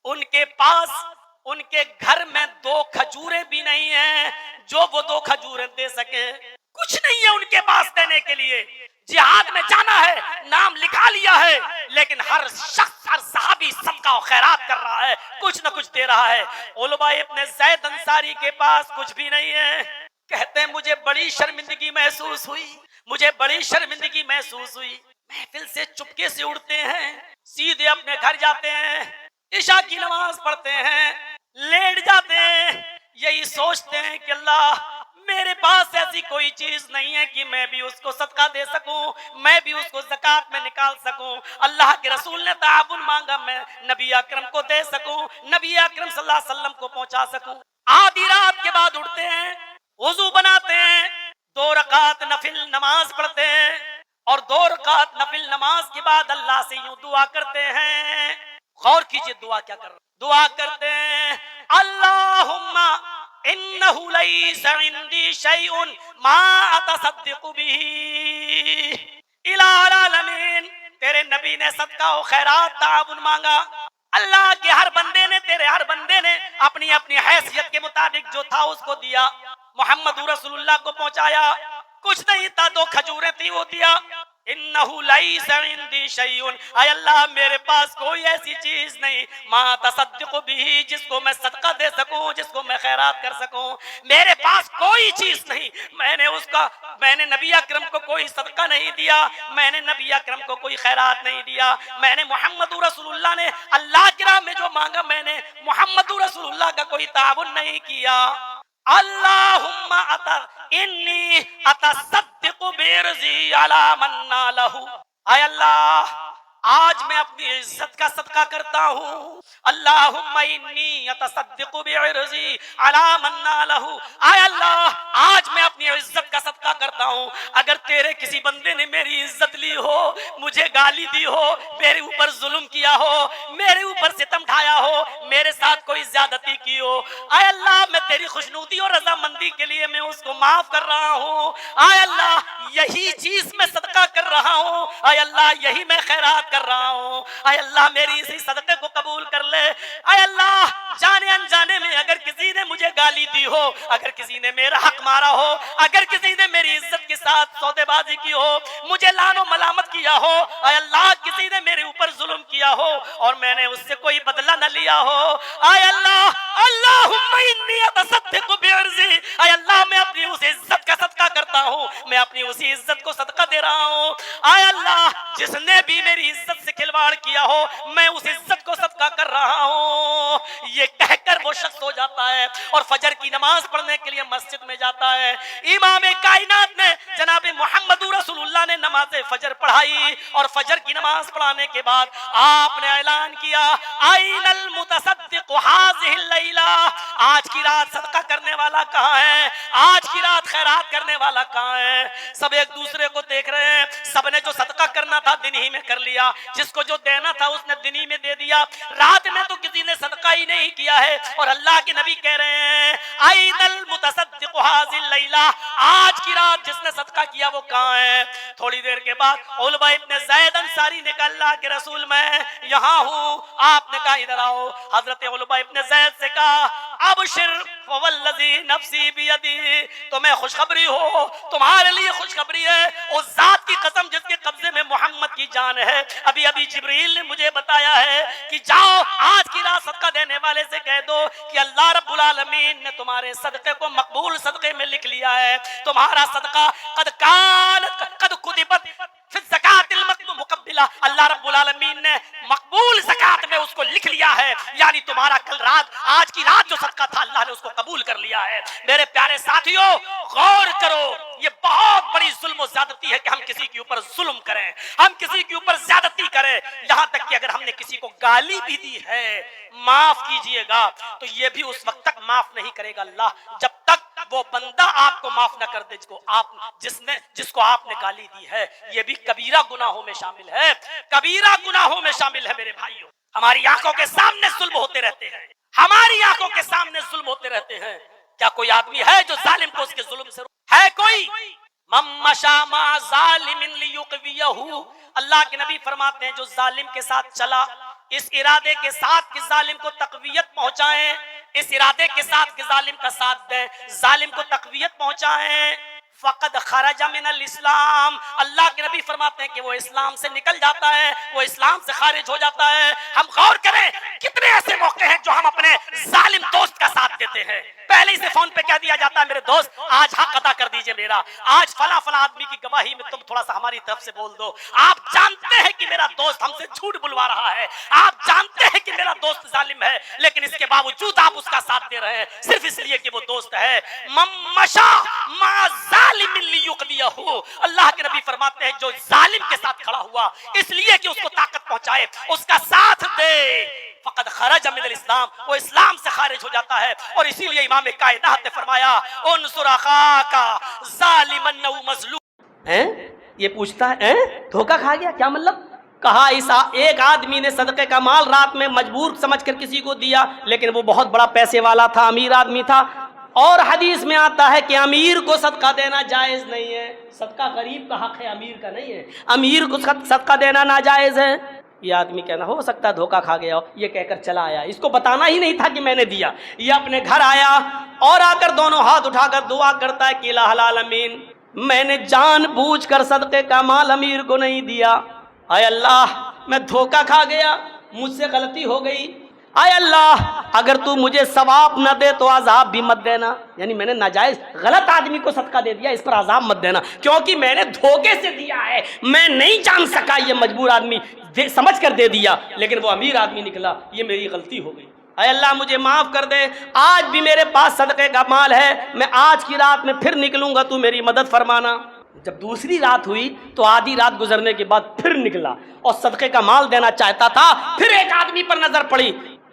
ان کے پاس ان کے گھر میں 2 کھجوریں بھی نہیں ہیں جو وہ 2 کھجوریں دے سکے. کچھ نہیں ہے ان کے پاس دینے کے لیے. جہاد میں جانا ہے, نام لکھا لیا ہے, لیکن ہر شخص, ہر صحابی صدقہ و خیرات کر رہا ہے, کچھ نہ کچھ دے رہا ہے. علبہ ابن زید انصاری کے پاس کچھ بھی نہیں ہے. کہتے ہیں مجھے بڑی شرمندگی محسوس ہوئی, مجھے بڑی شرمندگی محسوس ہوئی. محفل سے چپکے سے اڑتے ہیں, سیدھے اپنے گھر جاتے ہیں, عشاء کی نماز پڑھتے ہیں, لیٹ جاتے ہیں, یہی سوچتے ہیں کہ اللہ میرے پاس ایسی کوئی چیز نہیں ہے کہ میں بھی اس کو صدقہ دے سکوں, میں بھی اس کو زکوٰۃ میں نکال سکوں. اللہ کے رسول نے تعاون مانگا, میں نبی اکرم کو دے سکوں, نبی اکرم صلی اللہ علیہ وسلم کو پہنچا سکوں. آدھی رات کے بعد اٹھتے ہیں, وضو بناتے ہیں, 2 رکعت نفل نماز پڑھتے ہیں, اور 2 رکعت نفل نماز کے بعد اللہ سے یوں دعا کرتے ہیں. غور کیجئے دعا کیا کر رہے ہیں. دعا کرتے ہیں اللہم انہو لیس عندی شیء ما اتصدق به الہ العالمین. تیرے نبی نے صدقہ و خیرات تعاون مانگا, اللہ کے ہر بندے نے, تیرے ہر بندے نے اپنی اپنی حیثیت کے مطابق جو تھا اس کو دیا. محمد رسول اللہ کو پہنچایا, کچھ نہیں تھا, 2 کھجوریں تھی وہ دیا. انہو لیس عندی شیء, اے اللہ میرے پاس کوئی ایسی چیز نہیں, ما تصدق بھی, جس کو میں صدقہ دے سکوں, جس کو میں خیرات کر سکوں. میرے پاس کوئی چیز نہیں, میں نے نبی اکرم کو کوئی صدقہ نہیں دیا, میں نے نبی اکرم کو کوئی خیرات نہیں دیا, میں نے محمد رسول اللہ نے اللہ کی راہ میں جو مانگا, میں نے محمد رسول اللہ کا کوئی تعاون نہیں کیا. اللہم انی اتصدق برزی علی من نالہ. اے اللہ آج میں اپنی عزت کا صدقہ کرتا ہوں. اللہم انی اتصدق بعرضی علی من نالہ. اے اللہ آج میں اپنی عزت کا صدقہ کرتا ہوں. اگر تیرے کسی بندے نے میری عزت لی ہو, مجھے گالی دی ہو, میرے اوپر ظلم کیا ہو, میرے اوپر ستم ڈھایا ہو, میرے ساتھ کوئی زیادتی کی ہو, اے اللہ میں تیری خوشنودی اور رضامندی کے لیے میں اس کو معاف کر رہا ہوں. اے اللہ یہی چیز میں صدقہ کر رہا ہوں, اے اللہ یہی میں خیرات کر رہا ہوں. اے اللہ میری اسی صدقے کو قبول کر لے. اے اللہ جانے انجانے میں اگر کسی نے مجھے گالی دی ہو, اگر کسی نے میرا حق مارا ہو, اگر کسی نے میری عزت کے ساتھ سودے بازی کی ہو, مجھے لعن و ملامت کیا ہو, اے اللہ کسی نے میرے اوپر ظلم کیا ہو اور میں نے اس سے کوئی بدلہ نہ لیا ہو, اے اللہ اللہم انی اتصدق بعرضی, اے اللہ میں اپنی اس عزت کا صدقہ کرتا ہوں, میں اپنی اسی عزت کو صدقہ دے رہا ہوں. اے اللہ جس نے بھی میری عزت سے کھلواڑ کیا ہو, میں اس عزت کو صدقہ کر رہا ہوں. یہ کہہ کر وہ شخص ہو جاتا ہے اور فجر کی نماز پڑھنے کے لیے مسجد میں جاتا ہے. امام کائنات نے جناب محمد رسول اللہ نے نماز فجر پڑھائی, اور فجر کی نماز پڑھانے کے بعد آپ نے اعلان کیا این المتصدق هذه اللیلہ, آج کی رات صدقہ کرنے والا کہاں ہے, آج کی رات خیرات کرنے والا کہاں ہے. سب ایک دوسرے کو دیکھ رہے ہیں, سب نے جو صدقہ کرنا تھا دن ہی میں کر لیا, جس کو جو دینا تھا اس نے دن ہی میں دے دیا, رات میں تو کسی نے صدقہ ہی نہیں کیا ہے. اور اللہ کے نبی کہہ رہے ہیں این المتصدق هذه اللیلہ, آج کی رات جس نے صدقہ کیا وہ کہاں ہے. تھوڑی دیر کے بعد علبہ ابن زید انصاری نے کہا اللہ کے رسول میں یہاں ہوں. آپ نے کہا ادھر آؤ. حضرت علبہ ابن زید سے کہا ابشر فوالذی نفسی بیدی, تمہیں خوشخبری ہو, تمہارے لیے خوشخبری ہے اس ذات کی قسم جس کے قبضے میں محمد کی جان ہے. ابھی ابھی جبریل نے مجھے بتایا ہے کہ جاؤ آج کی رات صدقہ دینے والے سے کہہ دو کہ اللہ رب العالمین نے تمہارے صدقے کو مقبول صدقے میں لکھ لیا ہے. تمہارا صدقہ قد کتبت فی الزکاۃ المقبلہ, اللہ رب العالمین نے مقبول زکات میں اس کو لکھ لیا ہے, یعنی تمہارا کل رات آج کی رات جو صدقہ تھا اللہ نے اس کو قبول کر لیا ہے. میرے پیارے ساتھیوں غور کرو, یہ بہت بڑی ظلم و زیادتی ہے کہ ہم کسی کے اوپر ظلم کریں, ہم کسی کے اوپر زیادتی کریں, یہاں تک کہ اگر ہم نے کسی کو گالی بھی دی ہے معاف کیجئے گا تو یہ بھی اس وقت تک معاف نہیں کرے گا اللہ جب تک وہ بندہ آپ کو معاف نہ کر دے جس کو آپ نے گالی دی ہے. یہ بھی کبیرہ گناہوں میں شامل ہے, کبیرہ گناہوں میں شامل ہے. میرے بھائیوں ہماری آنکھوں کے سامنے ظلم ہوتے رہتے ہیں, ہماری آنکھوں کے سامنے ظلم ہوتے رہتے ہیں. کیا کوئی آدمی ہے جو ظالم کو اس کے ظلم سے ہے؟ کوئی من مشى مع ظالم ليقويه, اللہ کے نبی فرماتے ہیں جو ظالم کے ساتھ چلا اس ارادے کے ساتھ کہ ظالم کو تقویت پہنچائیں، اس ارادے کے ساتھ کہ ظالم کا ساتھ دیں، ظالم کو تقویت پہنچائیں، فقد خرج من الاسلام، اللہ کے نبی فرماتے ہیں کہ وہ اسلام سے نکل جاتا ہے، وہ اسلام سے خارج ہو جاتا ہے۔ ہم غور کریں کتنے ایسے موقع ہیں جو ہم اپنے ظالم دوست کا ساتھ دیتے ہیں، پہلے ہی سے فون پہ کہہ دیا جاتا ہے میرے دوست آج حق ادا کر دیجئے میرا، آج فلاں فلاں آدمی کی گواہی میں تم تھوڑا سا ہماری طرف سے بول دو، آپ جانتے ہیں کہ میرا دوست ہم سے جھوٹ بلوا رہا ہے، آپ جانتے ہیں کہ میرا دوست ظالم ہے، لیکن اس کے باوجود آپ اس کا ساتھ دے رہے ہیں صرف اس لیے کہ وہ دوست ہے۔ ممشا مع ظالم لیقضیہ، اللہ کے نبی فرماتے ہیں جو ظالم کے ساتھ کھڑا ہوا اس لیے کہ اس کو طاقت پہنچائے، اس کا ساتھ دے، فقد خرج من الاسلام، وہ اسلام سے خارج ہو جاتا ہے۔ اور اسی لیے امام کائنات نے فرمایا انصر اخاک ظالما او مظلوم، یہ پوچھتا ہے دھوکہ کھا گیا کیا مطلب؟ کہا اس ایک آدمی نے صدقے کا مال رات میں مجبور سمجھ کر کسی کو دیا، لیکن وہ بہت بڑا پیسے والا تھا، امیر آدمی تھا، اور حدیث میں آتا ہے کہ امیر کو صدقہ دینا جائز نہیں ہے، صدقہ غریب کا حق ہے، امیر کا نہیں ہے، امیر کو صدقہ دینا ناجائز ہے۔ یہ آدمی کہنا ہو سکتا ہے دھوکہ کھا گیا ہو، یہ کہہ کر چلا آیا، اس کو بتانا ہی نہیں تھا کہ میں نے دیا۔ یہ اپنے گھر آیا اور آ کر دونوں ہاتھ اٹھا کر دعا کرتا ہے کہ الہ العالمین میں نے جان بوجھ کر صدقے کا مال امیر کو نہیں دیا، اے اللہ میں دھوکہ کھا گیا، مجھ سے غلطی ہو گئی، اے اللہ اگر تو مجھے ثواب نہ دے تو عذاب بھی مت دینا، یعنی میں نے ناجائز غلط آدمی کو صدقہ دے دیا، اس پر عذاب مت دینا، کیونکہ میں نے دھوکے سے دیا ہے، میں نہیں جان سکا، یہ مجبور آدمی سمجھ کر دے دیا، لیکن وہ امیر آدمی نکلا، یہ میری غلطی ہو گئی، اے اللہ مجھے معاف کر دے، آج بھی میرے پاس صدقے کا مال ہے، میں آج کی رات میں پھر نکلوں گا، تو میری مدد فرمانا۔ جب دوسری رات ہوئی تو آدھی رات گزرنے کے بعد پھر نکلا اور صدقے کا مال دینا چاہتا تھا، پھر ایک آدمی پر نظر پڑی،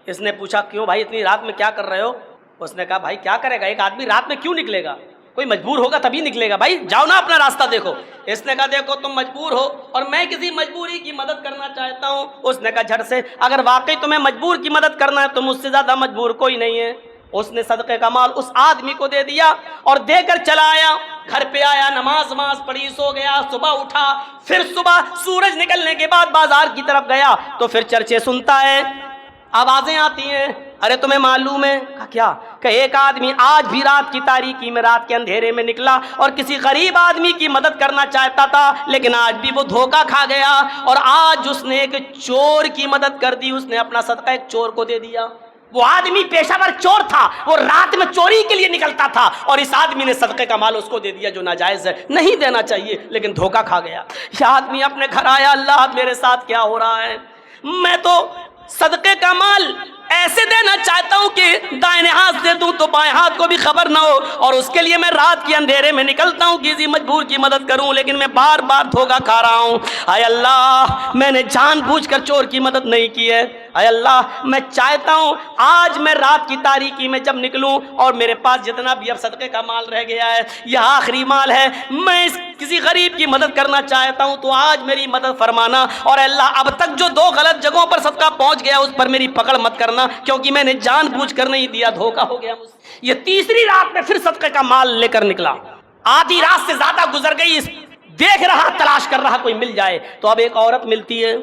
اس نے پوچھا کیوں بھائی اتنی رات میں کیا کر رہے ہو؟ اس نے کہا بھائی کیا کرے گا، ایک آدمی رات میں کیوں نکلے گا، کوئی مجبور ہوگا تبھی نکلے گا، بھائی جاؤ نا اپنا راستہ دیکھو۔ اس نے کہا دیکھو تم مجبور ہو اور میں کسی مجبوری کی مدد کرنا چاہتا ہوں۔ اس نے کہا جھٹ سے اگر واقعی تمہیں مجبور کی مدد کرنا ہے تو مجھ سے زیادہ مجبور کوئی نہیں ہے۔ اس نے صدقے کا مال اس آدمی کو دے دیا اور دے کر چلا آیا، گھر پہ آیا، نماز پڑھی، سو گیا، صبح اٹھا، پھر صبح سورج نکلنے کے بعد بازار کی طرف گیا تو پھر چرچے سنتا ہے، آوازیں آتی ہیں، ارے تمہیں معلوم ہے؟ کہا کیا؟ کہ ایک آدمی آج بھی رات کی تاریکی میں، رات کے اندھیرے میں نکلا اور کسی غریب آدمی کی مدد کرنا چاہتا تھا، لیکن آج بھی وہ دھوکہ کھا گیا اور آج اس نے ایک چور کی مدد کر دی، اس نے اپنا صدقہ ایک چور کو دے دیا۔ وہ آدمی پیشہ ور چور تھا، وہ رات میں چوری کے لیے نکلتا تھا اور اس آدمی نے صدقے کا مال اس کو دے دیا جو ناجائز ہے، نہیں دینا چاہیے لیکن دھوکہ کھا گیا۔ یہ آدمی اپنے گھر آیا، اللہ میرے ساتھ کیا ہو رہا ہے، میں تو صدقے کا مال ایسے دینا چاہتا ہوں کہ دائیں ہاتھ سے دوں تو بائیں ہاتھ کو بھی خبر نہ ہو، اور اس کے لیے میں رات کے اندھیرے میں نکلتا ہوں کسی مجبور کی مدد کروں، لیکن میں بار بار دھوکہ کھا رہا ہوں۔ اے اللہ میں نے جان بوجھ کر چور کی مدد نہیں کی ہے، اے اللہ میں چاہتا ہوں آج میں رات کی تاریکی میں جب نکلوں اور میرے پاس جتنا بھی اب صدقے کا مال رہ گیا ہے یہ آخری مال ہے، میں اس کسی غریب کی مدد کرنا چاہتا ہوں تو آج میری مدد فرمانا، اور اے اللہ اب تک جو دو غلط جگہوں پر صدقہ پہنچ گیا اس پر میری پکڑ مت کرنا، کیونکہ میں نے جان بوجھ کر نہیں دیا، دھوکہ ہو گیا مجھ سے۔ یہ تیسری رات میں پھر صدقے کا مال لے کر نکلا، آدھی رات سے زیادہ گزر گئی، دیکھ رہا تلاش کر رہا کوئی مل جائے، تو اب ایک عورت ملتی ہے،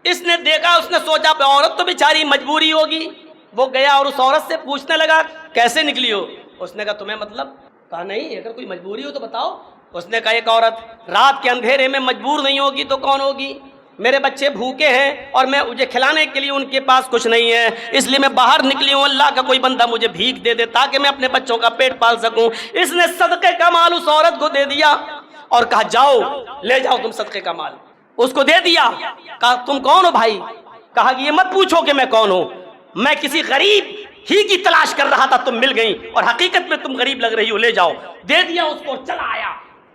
اس نے دیکھا، اس نے سوچا عورت تو بیچاری مجبوری ہوگی، وہ گیا اور اس عورت سے پوچھنے لگا کیسے نکلی ہو؟ اس نے کہا تمہیں مطلب؟ کہا نہیں، اگر کوئی مجبوری ہو تو بتاؤ۔ اس نے کہا ایک عورت رات کے اندھیرے میں مجبور نہیں ہوگی تو کون ہوگی؟ میرے بچے بھوکے ہیں اور میں مجھے کھلانے کے لیے ان کے پاس کچھ نہیں ہے، اس لیے میں باہر نکلی ہوں، اللہ کا کوئی بندہ مجھے بھیک دے دے تاکہ میں اپنے بچوں کا پیٹ پال سکوں۔ اس نے صدقے کا مال اس عورت کو دے دیا اور کہا جاؤ لے جاؤ تم صدقے کا مال، اس کو دے دیا۔ کہا تم کون ہو بھائی؟ کہا کہ یہ مت پوچھو کہ میں کون ہوں، میں کسی غریب ہی کی تلاش کر رہا تھا، تم مل گئی اور حقیقت میں تم غریب لگ رہی ہو، لے جاؤ۔ دے دیا اس کو، چلا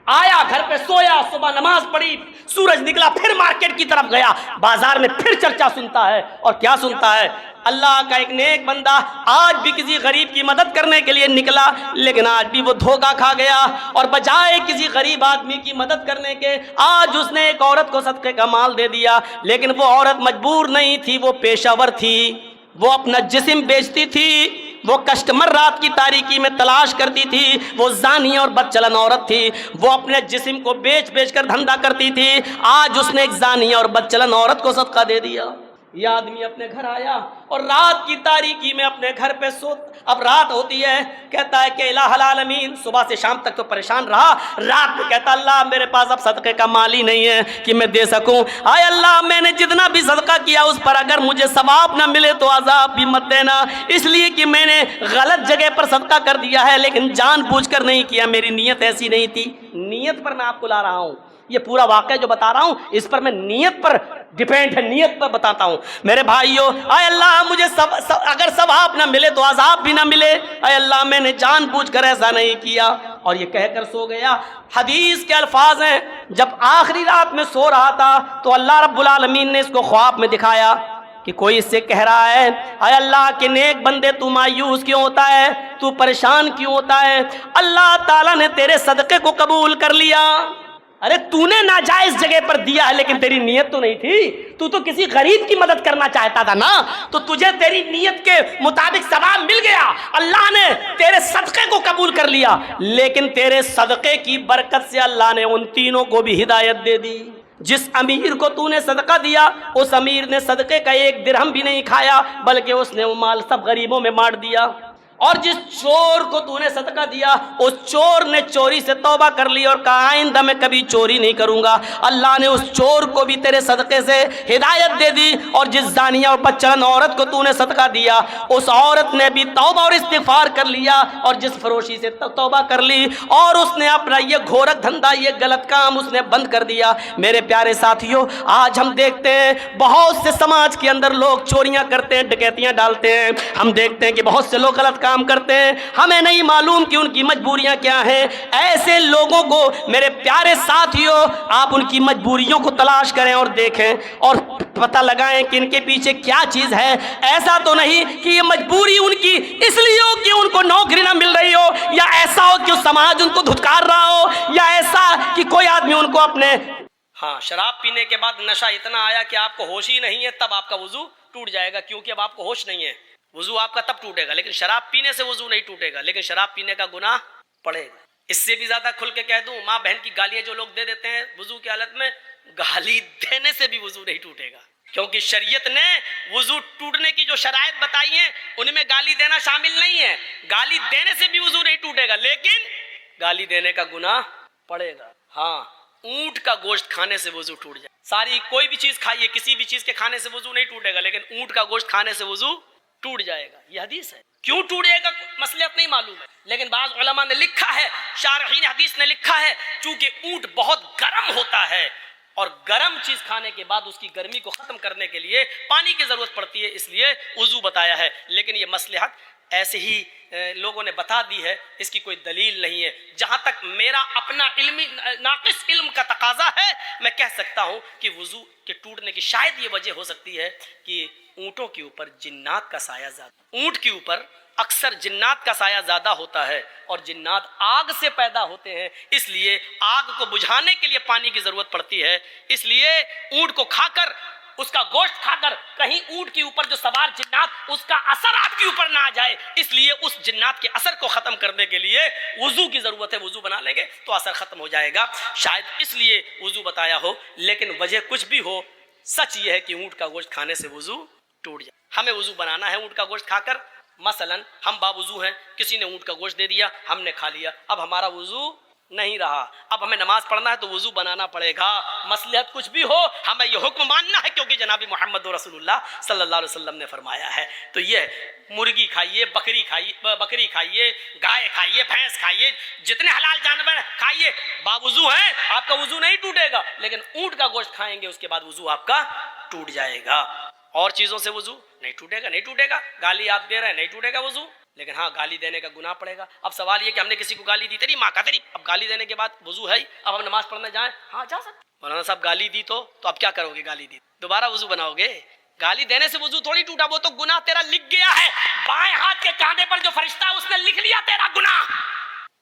آیا گھر پہ سویا، صبح نماز پڑھی، سورج نکلا، پھر مارکیٹ کی طرف گیا، بازار میں پھر چرچا سنتا ہے، اور کیا سنتا ہے؟ اللہ کا ایک نیک بندہ آج بھی کسی غریب کی مدد کرنے کے لیے نکلا، لیکن آج بھی وہ دھوکہ کھا گیا، اور بجائے کسی غریب آدمی کی مدد کرنے کے آج اس نے ایک عورت کو صدقے کا مال دے دیا۔ لیکن وہ عورت مجبور نہیں تھی، وہ پیشہ ور تھی، وہ اپنا جسم بیچتی تھی، وہ کسٹمر رات کی تاریکی میں تلاش کرتی تھی، وہ زانی اور بد چلن عورت تھی، وہ اپنے جسم کو بیچ کر دھندا کرتی تھی، آج اس نے ایک زانی اور بد چلن عورت کو صدقہ دے دیا۔ یہ آدمی اپنے گھر آیا اور رات کی تاریکی میں اپنے گھر پہ اب رات ہوتی ہے، کہتا ہے کہ الہ العالمین، صبح سے شام تک تو پریشان رہا، رات میں کہتا اللہ میرے پاس اب صدقے کا مال ہی نہیں ہے کہ میں دے سکوں، آئے اللہ میں نے جتنا بھی صدقہ کیا اس پر اگر مجھے ثواب نہ ملے تو عذاب بھی مت دینا، اس لیے کہ میں نے غلط جگہ پر صدقہ کر دیا ہے لیکن جان بوجھ کر نہیں کیا، میری نیت ایسی نہیں تھی۔ نیت پر میں آپ کو لا رہا ہوں، یہ پورا واقعہ جو بتا رہا ہوں اس پر میں نیت پر ڈیپینڈ ہے، نیت پر بتاتا ہوں۔ میرے بھائیو، اے اللہ مجھے اگر ثواب نہ ملے تو عذاب بھی نہ ملے، اے اللہ میں نے جان بوجھ کر ایسا نہیں کیا، اور یہ کہہ کر سو گیا۔ حدیث کے الفاظ ہیں، جب آخری رات میں سو رہا تھا تو اللہ رب العالمین نے اس کو خواب میں دکھایا کہ کوئی اس سے کہہ رہا ہے اے اللہ کے نیک بندے تو مایوس کیوں ہوتا ہے، تو پریشان کیوں ہوتا ہے، اللہ تعالیٰ نے تیرے صدقے کو قبول کر لیا۔ ارے تو نے ناجائز جگہ پر دیا ہے لیکن تیری نیت تو نہیں تھی، تو کسی غریب کی مدد کرنا چاہتا تھا نا، تو تجھے تیری نیت کے مطابق ثواب مل گیا، اللہ نے تیرے صدقے کو قبول کر لیا، لیکن تیرے صدقے کی برکت سے اللہ نے ان تینوں کو بھی ہدایت دے دی۔ جس امیر کو تو نے صدقہ دیا اس امیر نے صدقے کا ایک درہم بھی نہیں کھایا بلکہ اس نے وہ مال سب غریبوں میں بانٹ دیا، اور جس چور کو تو نے صدقہ دیا اس چور نے چوری سے توبہ کر لی اور کہا آئندہ میں کبھی چوری نہیں کروں گا، اللہ نے اس چور کو بھی تیرے صدقے سے ہدایت دے دی، اور جس زانیہ اور بچن عورت کو تو نے صدقہ دیا اس عورت نے بھی توبہ اور استغفار کر لیا، اور جس فروشی سے توبہ کر لی اور اس نے اپنا یہ گھورک دھندا، یہ غلط کام اس نے بند کر دیا۔ میرے پیارے ساتھیوں، آج ہم دیکھتے ہیں بہت سے سماج کے اندر لوگ چوریاں کرتے ہیں، ڈکیتیاں ڈالتے ہیں، ہم دیکھتے ہیں کہ بہت سے لوگ غلط کام کرتے ہیں، ہمیں نہیں معلوم کہ ان کی مجبوریاں کیا ہیں۔ ایسے لوگوں کو میرے پیارے ساتھیوں آپ ان کی مجبوریوں کو تلاش کریں اور دیکھیں اور پتہ لگائیں کہ ان کے پیچھے کیا چیز ہے۔ ایسا تو نہیں کہ یہ مجبوری ان کی اس لیے ہو کہ ان کو نوکری نہ مل رہی ہو، یا ایسا ہو کہ سماج ان کو دھتکار رہا ہو، یا ایسا کہ کوئی آدمی ان کو اپنے شراب پینے کے بعد نشہ اتنا آیا کہ آپ کو ہوش ہی نہیں ہے، تب آپ کا وضو ٹوٹ جائے گا، کیونکہ اب آپ کو ہوش نہیں ہے۔ وضو آپ کا تب ٹوٹے گا، لیکن شراب پینے سے وضو نہیں ٹوٹے گا، لیکن شراب پینے کا گناہ پڑے گا۔ اس سے بھی زیادہ کھل کے کہہ دوں، ماں بہن کی گالیاں جو لوگ دے دیتے ہیں وضو کی حالت میں، گالی دینے سے بھی وضو نہیں ٹوٹے گا، کیونکہ شریعت نے وضو ٹوٹنے کی جو شرائط بتائی ہیں ان میں گالی دینا شامل نہیں ہے۔ گالی دینے سے بھی وضو نہیں ٹوٹے گا، لیکن گالی دینے کا گناہ پڑے گا۔ ہاں، اونٹ کا گوشت کھانے سے وضو ٹوٹ جائے، ساری کوئی بھی چیز کھائیے، کسی بھی چیز کے کھانے سے وضو نہیں ٹوٹے گا، لیکن اونٹ کا گوشت کھانے سے وضو ٹوٹ جائے گا۔ یہ حدیث ہے، کیوں ٹوٹے گا مصلحت نہیں معلوم ہے، لیکن بعض علماء نے لکھا ہے، شارحین حدیث نے لکھا ہے، چونکہ اونٹ بہت گرم ہوتا ہے اور گرم چیز کھانے کے بعد اس کی گرمی کو ختم کرنے کے لیے پانی کی ضرورت پڑتی ہے، اس لیے وضو بتایا ہے، لیکن یہ مصلحت ایسے ہی لوگوں نے بتا دی ہے، اس کی کوئی دلیل نہیں ہے۔ جہاں تک میرا اپنا علمی ناقص علم کا تقاضا ہے، میں کہہ سکتا ہوں کہ وضو کے ٹوٹنے کی شاید یہ وجہ ہو سکتی ہے کہ اونٹوں کے اوپر جنات کا سایہ زیادہ، اونٹ کے اوپر اکثر جنات کا سایہ زیادہ ہوتا ہے، اور جنات آگ سے پیدا ہوتے ہیں، اس لیے آگ کو بجھانے کے لیے پانی کی ضرورت پڑتی ہے، اس لیے اونٹ کو کھا کر، اس کا گوشت کھا کر کہیں اونٹ کے اوپر جو سوار جنات اس کا اثر آپ کے اوپر نہ آ جائے، اس لیے اس جنات کے اثر کو ختم کرنے کے لیے وضو کی ضرورت ہے۔ وضو بنا لیں گے تو اثر ختم ہو جائے گا، شاید اس لیے وضو بتایا ہو، لیکن وجہ کچھ بھی ہو، سچ یہ ہے کہ اونٹ کا گوشت کھانے سے وضو ٹوٹ جائے۔ ہمیں وضو بنانا ہے اونٹ کا گوشت کھا کر، مثلا ہم باوضو ہیں، کسی نے اونٹ کا گوشت دے دیا، ہم نے کھا لیا، اب ہمارا وضو نہیں رہا، اب ہمیں نماز پڑھنا ہے تو وضو بنانا پڑے گا، مصلحت کچھ بھی ہو ہمیں یہ حکم ماننا ہے، کیونکہ جناب محمد رسول اللہ صلی اللہ علیہ وسلم نے فرمایا ہے۔ تو یہ مرغی کھائیے، بکری کھائیے، گائے کھائیے، بھینس کھائیے، جتنے حلال جانور کھائیے، باوضو ہیں، آپ کا وضو نہیں ٹوٹے گا، لیکن اونٹ کا گوشت کھائیں گے اس کے بعد وضو آپ کا ٹوٹ جائے گا۔ اور چیزوں سے وضو نہیں ٹوٹے گا، گالی آپ دے رہے ہیں نہیں ٹوٹے گا وضو، لیکن ہاں گالی دینے کا گناہ پڑے گا۔ اب سوال یہ کہ ہم نے کسی کو گالی دی، تیری ماں کا تیری، اب گالی دینے کے بعد وضو ہے ہی، اب ہم نماز پڑھنے جائیں، ہاں جا سکتے، مولانا صاحب گالی دی تو اب کیا کرو گے؟ گالی دی دوبارہ وضو بناؤ گے؟ گالی دینے سے وضو تھوڑی ٹوٹا، وہ تو گناہ تیرا لکھ گیا ہے، بائیں ہاتھ کے کاندھے پر جو فرشتہ ہے اس نے لکھ لیا تیرا گناہ۔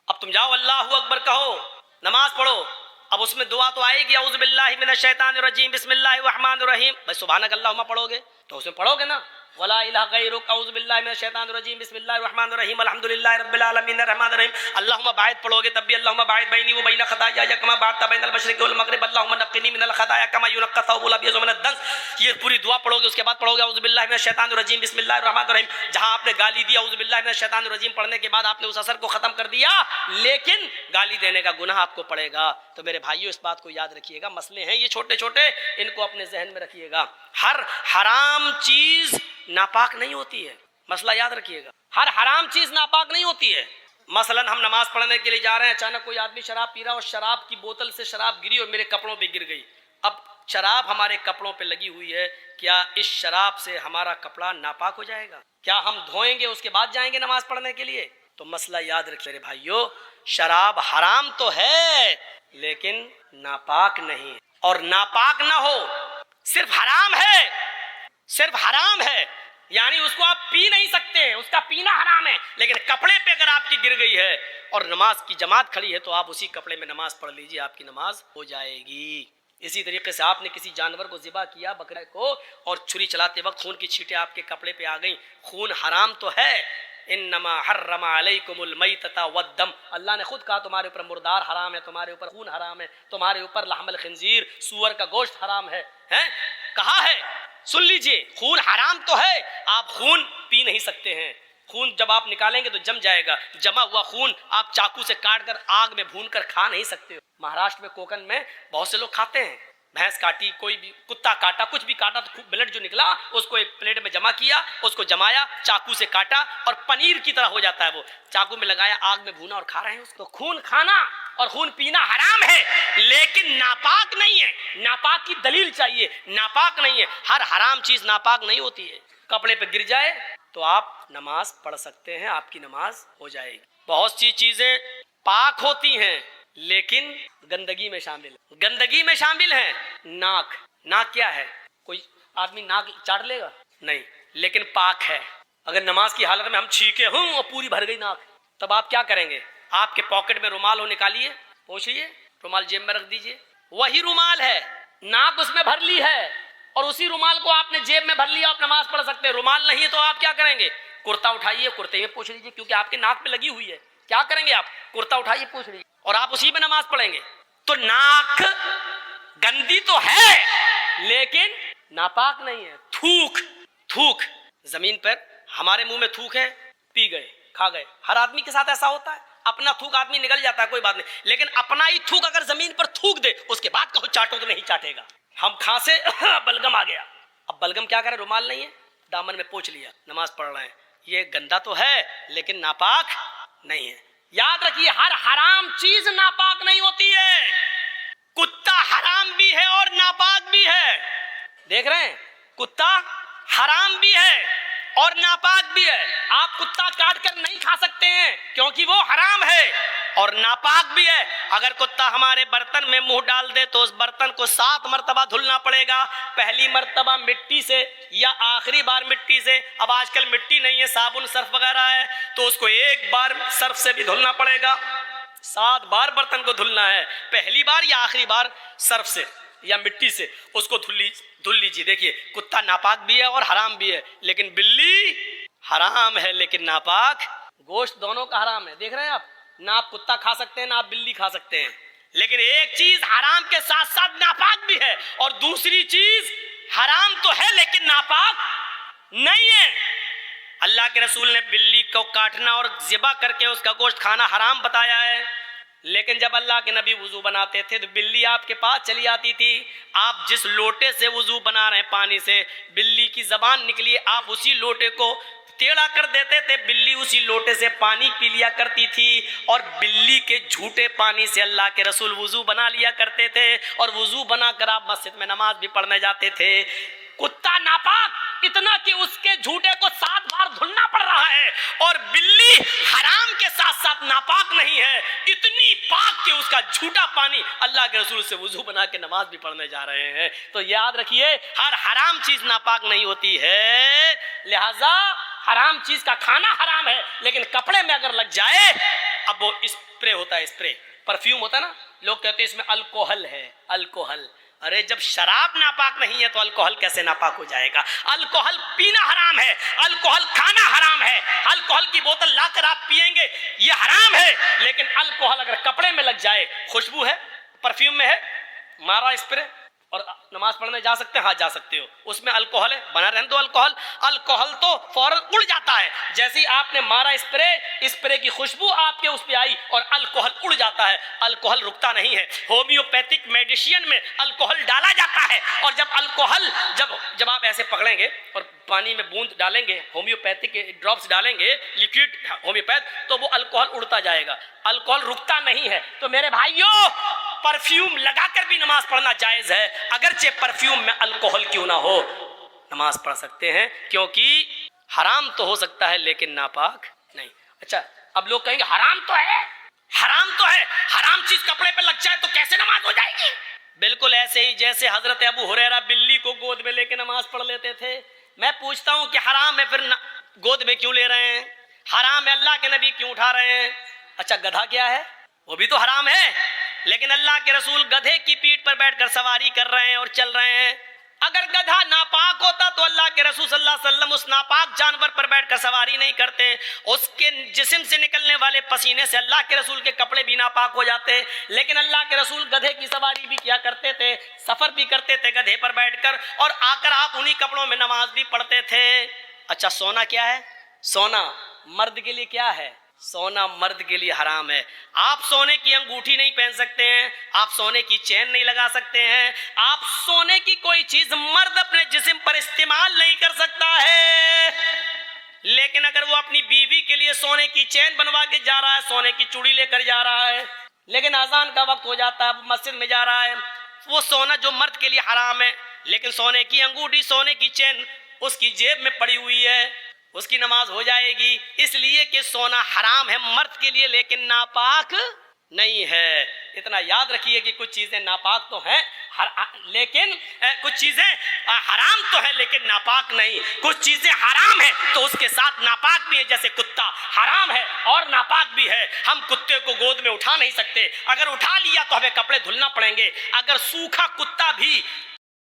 اب تم جاؤ اللہ اکبر کہو، نماز پڑھو، اب اس میں دعا تو آئے گی، اعوذ باللہ من الشیطان الرجیم بسم اللہ الرحمن الرحیم، بھائی سبحانک اللہم پڑھو گے تو اس میں پڑھو گے نا، ولا الہ غیرک اعوذ باللہ من الشیطان الرجیم بسم اللہ الرحمن الرحیم الحمدللہ رب العالمین الرحمن الرحیم. اللہم باعد پڑھو گے تب بھی اللہم باعد بینی و بین خطایا کما باعدت بین المشرق والمغرب اللہم نقنی من الخطایا کما ینقی الثوب الابیض من الدنس. یہ پوری دعا پڑھو گے. اس کے بعد پڑھو گے اعوذ باللہ من الشیطان الرجیم بسم اللہ الرحمن الرحیم. جہاں آپ نے گالی دی اعوذ باللہ من الشیطان الرجیم پڑھنے کے بعد آپ نے اس اثر کو ختم کر دیا، لیکن گالی دینے کا گناہ آپ کو پڑے گا. تو میرے بھائیو اس بات کو یاد رکھیے گا. مسئلے ہیں یہ چھوٹے چھوٹے، ان کو اپنے ذہن میں رکھیے گا. ہر حرام چیز ناپاک نہیں ہوتی ہے. مسئلہ یاد رکھیے گا، ہر حرام چیز ناپاک نہیں ہوتی ہے. مثلا ہم نماز پڑھنے کے لیے جا رہے ہیں، اچانک کوئی آدمی شراب پی رہا اور شراب کی بوتل سے شراب گری اور میرے کپڑوں پہ گر گئی. اب شراب ہمارے کپڑوں پہ لگی ہوئی ہے، کیا اس شراب سے ہمارا کپڑا ناپاک ہو جائے گا؟ کیا ہم دھوئیں گے اس کے بعد جائیں گے نماز پڑھنے کے لیے؟ تو مسئلہ یاد رکھ میرے بھائیو، شراب حرام تو ہے لیکن ناپاک نہیں. اور ناپاک نہ ہو، صرف حرام ہے، صرف حرام ہے، یعنی اس کو آپ پی نہیں سکتے، اس کا پینا حرام ہے. لیکن کپڑے پہ اگر آپ کی گر گئی ہے اور نماز کی جماعت کھڑی ہے تو آپ اسی کپڑے میں نماز پڑھ لیجیے، آپ کی نماز ہو جائے گی. اسی طریقے سے آپ نے کسی جانور کو ذبح کیا، بکرے کو، اور چھری چلاتے وقت خون کی چھینٹیں آپ کے کپڑے پہ آ گئیں. خون حرام تو ہے. انما حرم علیکم المیتۃ والدم، اللہ نے خود کہا تمہارے اوپر مردار حرام ہے، تمہارے اوپر خون حرام ہے، تمہارے اوپر لحم الخنزیر، سور کا گوشت حرام ہے. کہا ہے، سن لیجئے، خون حرام تو ہے، آپ خون پی نہیں سکتے ہیں. خون جب آپ نکالیں گے تو جم جائے گا. جمع ہوا خون آپ چاقو سے کاٹ کر آگ میں بھون کر کھا نہیں سکتے. مہاراشٹر میں کوکن میں بہت سے لوگ کھاتے ہیں. بھینس کاٹی، کوئی بھی کتا کاٹا، کچھ بھی کاٹا تو بلڈ جو نکلا اس کو ایک پلیٹ میں جمع کیا، اس کو جمایا، چاقو سے کاٹا اور پنیر کی طرح ہو جاتا ہے. وہ چاقو میں لگایا، آگ میں بھونا اور کھا رہے ہیں اس کو. خون کھانا اور خون پینا حرام ہے لیکن ناپاک نہیں ہے. ناپاک کی دلیل چاہیے، ناپاک نہیں ہے. ہر حرام چیز ناپاک نہیں ہوتی ہے. کپڑے پہ گر جائے تو آپ نماز پڑھ سکتے ہیں، آپ کی نماز ہو جائے گی. بہت سی چیزیں پاک ہوتی ہیں لیکن گندگی میں شامل ہے. گندگی میں شامل ہے ناک. ناک کیا ہے؟ کوئی آدمی ناک چاٹ لے گا؟ نہیں، لیکن پاک ہے. اگر نماز کی حالت میں ہم چھینکے ہوں اور پوری بھر گئی ناک، تب آپ کیا کریں گے؟ آپ کے پاکٹ میں رومال ہو، نکالیے، پوچھئے، رومال جیب میں رکھ دیجئے. وہی رومال ہے، ناک اس میں بھر لی ہے اور اسی رومال کو آپ نے جیب میں بھر لیا، آپ نماز پڑھ سکتے ہیں. رومال نہیں ہے تو آپ کیا کریں گے؟ کرتا اٹھائیے، کرتے میں پوچھ لیجیے، کیونکہ آپ کے ناک پہ لگی ہوئی ہے. کیا کریں گے آپ؟ کرتا اٹھائیے، پوچھ لیجیے، اور آپ اسی میں نماز پڑھیں گے. تو ناک گندی تو ہے لیکن ناپاک نہیں ہے. تھوک، تھوک زمین پر، ہمارے منہ میں تھوک ہے، پی گئے، کھا گئے. ہر آدمی کے ساتھ ایسا ہوتا ہے. اپنا تھوک آدمی نگل جاتا ہے، کوئی بات نہیں، لیکن اپنا ہی تھوک اگر زمین پر تھوک دے اس کے بعد کہو چاٹو تو نہیں چاٹے گا. ہم کھانسے، بلگم آ گیا، اب بلگم کیا کرے؟ رومال نہیں ہے، دامن میں پوچھ لیا، نماز پڑھ رہے ہیں. یہ گندا تو ہے لیکن ناپاک نہیں ہے. یاد رکھیے، ہر حرام چیز ناپاک نہیں ہوتی ہے. کتا حرام بھی ہے اور ناپاک بھی ہے. دیکھ رہے ہیں، کتا حرام بھی ہے اور ناپاک بھی ہے. آپ کتا کاٹ کر نہیں کھا سکتے ہیں کیونکہ وہ حرام ہے اور ناپاک بھی ہے. اگر کتا ہمارے برتن میں منہ ڈال دے تو اس برتن کو 7 مرتبہ دھلنا پڑے گا. پہلی مرتبہ مٹی سے یا آخری بار مٹی سے. اب آج کل مٹی نہیں ہے، صابن سرف وغیرہ ہے، تو اس کو ایک بار سرف سے بھی دھلنا پڑے گا. 7 بار برتن کو دھلنا ہے، پہلی بار یا آخری بار سرف سے یا مٹی سے اس کو دھل لیجیے. دیکھیے، کتا ناپاک بھی ہے اور حرام بھی ہے، لیکن بلی حرام ہے لیکن ناپاک. گوشت دونوں کا حرام ہے. دیکھ رہے ہیں آپ، نہ آپ کتا کھا سکتے ہیں نہ آپ بلی کھا سکتے ہیں. لیکن ایک چیز حرام کے ساتھ ساتھ ناپاک بھی ہے اور دوسری چیز حرام تو ہے لیکن ناپاک نہیں ہے. اللہ کے رسول نے بلی کو کاٹنا اور ذبح کر کے اس کا گوشت کھانا حرام بتایا ہے. لیکن جب اللہ کے نبی وضو بناتے تھے تو بلی آپ کے پاس چلی آتی تھی. آپ جس لوٹے سے وضو بنا رہے ہیں پانی سے، بلی کی زبان نکلی، آپ اسی لوٹے کو ٹیڑھا کر دیتے تھے، بلی اسی لوٹے سے پانی پی لیا کرتی تھی. اور بلی کے جھوٹے پانی سے اللہ کے رسول وضو بنا لیا کرتے تھے اور وضو بنا کر آپ مسجد میں نماز بھی پڑھنے جاتے تھے. کتا ناپاک اتنا کہ اس کے جھوٹے کو 7 بار دھلنا پڑ رہا ہے، اور بلی حرام کے ساتھ ساتھ ناپاک نہیں ہے، اتنی پاک کہ اس کا جھوٹا پانی اللہ کے رسول سے وضو بنا کے نماز بھی پڑھنے جا رہے ہیں. تو یاد رکھیے، ہر حرام چیز ناپاک نہیں ہوتی ہے. لہذا حرام چیز کا کھانا حرام ہے لیکن کپڑے میں اگر لگ جائے، اب وہ اسپرے ہوتا ہے، اسپرے پرفیوم ہوتا ہے نا، لوگ کہتے ہیں اس میں الکوہل ہے. الکوہل ارے جب شراب ناپاک نہیں ہے تو الکوہل کیسے ناپاک ہو جائے گا؟ الکوہل پینا حرام ہے، الکوہل کھانا حرام ہے، الکوہل کی بوتل لا کر آپ پیئیں گے یہ حرام ہے، لیکن الکوہل اگر کپڑے میں لگ جائے، خوشبو ہے، پرفیوم میں ہے، مارا اسپرے، اور نماز پڑھنے جا سکتے ہیں؟ ہاں جا سکتے ہو، اس میں الکوہل ہے، بنا رہنے دو الکوہل، الکوہل تو فوراً اڑ جاتا ہے، جیسے ہی آپ نے مارا اسپرے کی خوشبو آپ کے اس پہ آئی اور الکوہل اڑ جاتا ہے، الکوہل رکتا نہیں ہے۔ ہومیوپیتھک میڈیسین میں الکوہل ڈالا جاتا ہے، اور جب الکوہل جب آپ ایسے پکڑیں گے اور پانی میں بوند ڈالیں گے، ہومیوپیتھک ڈراپس ڈالیں گے، لیکوڈ ہومیوپیتھ، تو وہ الکوہل اڑتا جائے گا، الکوہل رکتا نہیں ہے۔ تو میرے بھائیوں، پرفیوم لگا کر بھی نماز پڑھنا جائز ہے، اگرچہ پرفیوم میں الکوہل کیوں نہ ہو، نماز پڑھ سکتے ہیں، کیونکہ حرام تو ہو سکتا ہے لیکن ناپاک نہیں۔ اچھا، اب لوگ کہیں گے حرام تو ہے، حرام تو ہے، حرام چیز کپڑے پہ لگ جائے تو کیسے نماز ہو جائے گی؟ بالکل ایسے ہی جیسے حضرت ابو ہریرہ بلی کو گود میں لے کے نماز پڑھ لیتے تھے۔ میں پوچھتا ہوں کہ حرام ہے پھر گود میں کیوں لے رہے ہیں؟ حرام ہے، اللہ کے نبی کیوں اٹھا رہے ہیں؟ اچھا، گدھا کیا ہے؟ وہ بھی تو حرام ہے، لیکن اللہ کے رسول گدھے کی پیٹھ پر بیٹھ کر سواری کر رہے ہیں اور چل رہے ہیں۔ اگر گدھا ناپاک ہوتا تو اللہ کے رسول صلی اللہ علیہ وسلم اس ناپاک جانور پر بیٹھ کر سواری نہیں کرتے، اس کے جسم سے نکلنے والے پسینے سے اللہ کے رسول کے کپڑے بھی ناپاک ہو جاتے، لیکن اللہ کے رسول گدھے کی سواری بھی کیا کرتے تھے، سفر بھی کرتے تھے گدھے پر بیٹھ کر، اور آ کر آپ انہی کپڑوں میں نماز بھی پڑھتے تھے۔ اچھا، سونا کیا ہے؟ سونا مرد کے لیے کیا ہے؟ سونا مرد کے لیے حرام ہے۔ آپ سونے کی انگوٹھی نہیں پہن سکتے ہیں، آپ سونے کی چین نہیں لگا سکتے ہیں، آپ سونے کی کوئی چیز مرد اپنے جسم پر استعمال نہیں کر سکتا ہے، لیکن اگر وہ اپنی بیوی کے لیے سونے کی چین بنوا کے جا رہا ہے، سونے کی چوڑی لے کر جا رہا ہے، لیکن اذان کا وقت ہو جاتا ہے، مسجد میں جا رہا ہے، وہ سونا جو مرد کے لیے حرام ہے، لیکن سونے کی انگوٹھی، سونے کی چین اس کی جیب میں پڑی ہوئی ہے، اس کی نماز ہو جائے گی، اس لیے کہ سونا حرام ہے مرد کے لیے لیکن ناپاک نہیں ہے۔ اتنا یاد رکھیے کہ کچھ چیزیں ناپاک تو ہیں لیکن کچھ چیزیں حرام تو ہے لیکن ناپاک نہیں، کچھ چیزیں حرام ہیں تو اس کے ساتھ ناپاک بھی ہے، جیسے کتا حرام ہے اور ناپاک بھی ہے۔ ہم کتے کو گود میں اٹھا نہیں سکتے، اگر اٹھا لیا تو ہمیں کپڑے دھلنا پڑیں گے، اگر سوکھا کتا بھی